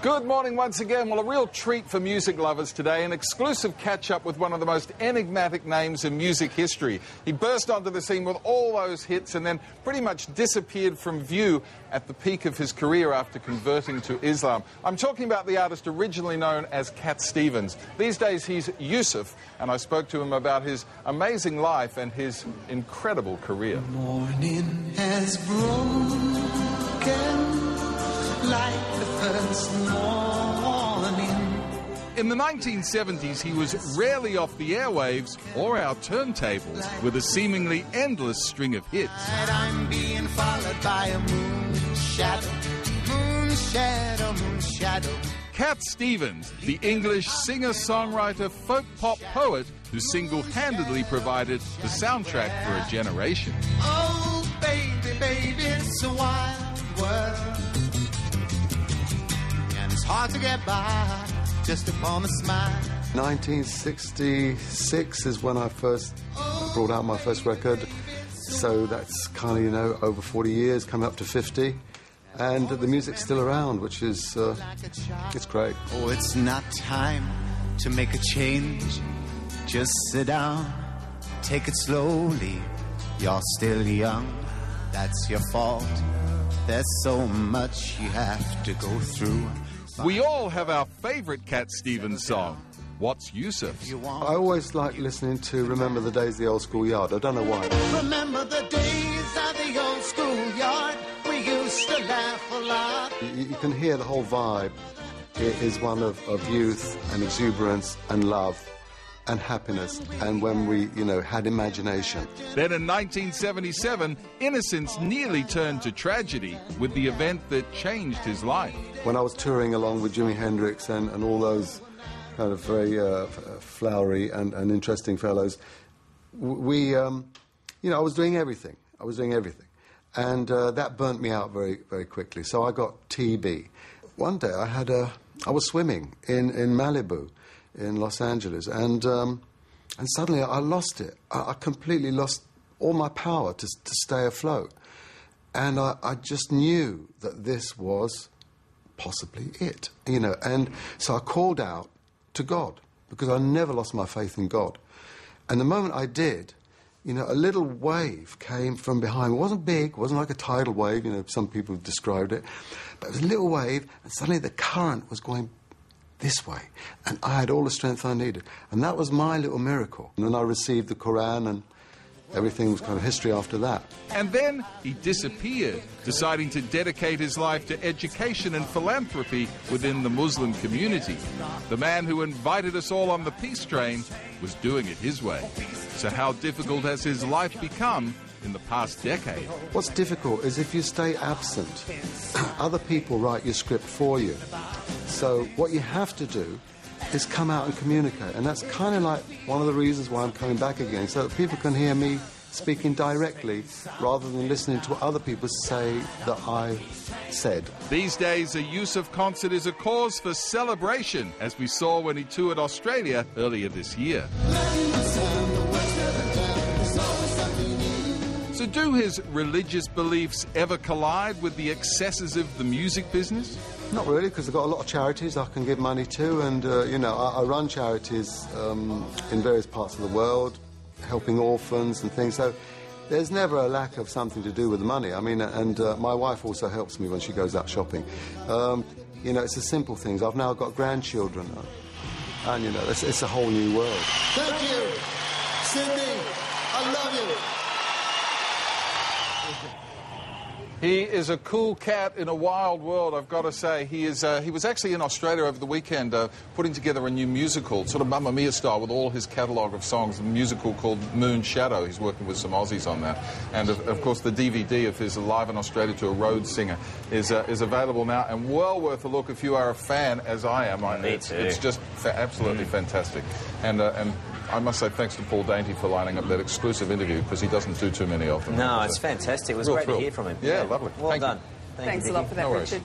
Good morning once again. Well, a real treat for music lovers today, an exclusive catch-up with one of the most enigmatic names in music history. He burst onto the scene with all those hits and then pretty much disappeared from view at the peak of his career after converting to Islam. I'm talking about the artist originally known as Cat Stevens. These days he's Jusuf, and I spoke to him about his amazing life and his incredible career. Morning has broken like the first morning. In the 1970s, he was rarely off the airwaves or our turntables with a seemingly endless string of hits. I'm being followed by a moon shadow, moon shadow, moon shadow. Cat Stevens, the English singer-songwriter, folk-pop poet who single-handedly provided the soundtrack for a generation. Oh, baby, baby, it's a wild world. And it's hard to get by just upon a smile. 1966 is when I first brought out my first record. So that's kind of, you know, over 40 years, coming up to 50. And the music's still around, which is, it's great. Oh, it's not time to make a change. Just sit down, take it slowly. You're still young, that's your fault. There's so much you have to go through. We all have our favourite Cat Stevens song. What's Jusuf? I always like listening to Remember the Days of the Old Schoolyard. I don't know why. Remember the days of the old schoolyard. We used to laugh a lot. You can hear the whole vibe. It is one of youth and exuberance and love and happiness, and when we, you know, had imagination. Then in 1977, innocence nearly turned to tragedy with the event that changed his life. When I was touring along with Jimi Hendrix and all those kind of very flowery and interesting fellows, we, you know, I was doing everything. And that burnt me out very, very quickly. So I got TB. One day I was swimming in Malibu in Los Angeles, and suddenly I lost it. I completely lost all my power to stay afloat. And I just knew that this was possibly it, you know. And so I called out to God, because I never lost my faith in God. And the moment I did, you know, a little wave came from behind. It wasn't big, it wasn't like a tidal wave, you know, some people described it. But it was a little wave, and suddenly the current was going this way. And I had all the strength I needed. And that was my little miracle. And then I received the Quran, and everything was kind of history after that. And then he disappeared, deciding to dedicate his life to education and philanthropy within the Muslim community. The man who invited us all on the peace train was doing it his way. So how difficult has his life become in the past decade? What's difficult is if you stay absent, other people write your script for you. So what you have to do is come out and communicate. And that's kind of like one of the reasons why I'm coming back again, so that people can hear me speaking directly rather than listening to what other people say that I said. These days, a Jusuf concert is a cause for celebration, as we saw when he toured Australia earlier this year. So do his religious beliefs ever collide with the excesses of the music business? Not really, because I've got a lot of charities I can give money to, and, you know, I run charities in various parts of the world, helping orphans and things, so there's never a lack of something to do with the money. I mean, and my wife also helps me when she goes out shopping. You know, it's the simple things. I've now got grandchildren, and, you know, it's a whole new world. Thank you, Cindy. I love you. He is a cool cat in a wild world, I've got to say. He was actually in Australia over the weekend putting together a new musical, sort of Mamma Mia style, with all his catalogue of songs, a musical called Moon Shadow. He's working with some Aussies on that. And, of course, the DVD of his Live in Australia to a Rhodes singer is available now, and well worth a look if you are a fan, as I am. Me too. It's just absolutely fantastic. And I must say thanks to Paul Dainty for lining up that exclusive interview, because he doesn't do too many of them. No, it's fantastic. It was great to hear from him. Yeah, lovely. Well done. You. Thanks a lot for that, Richard.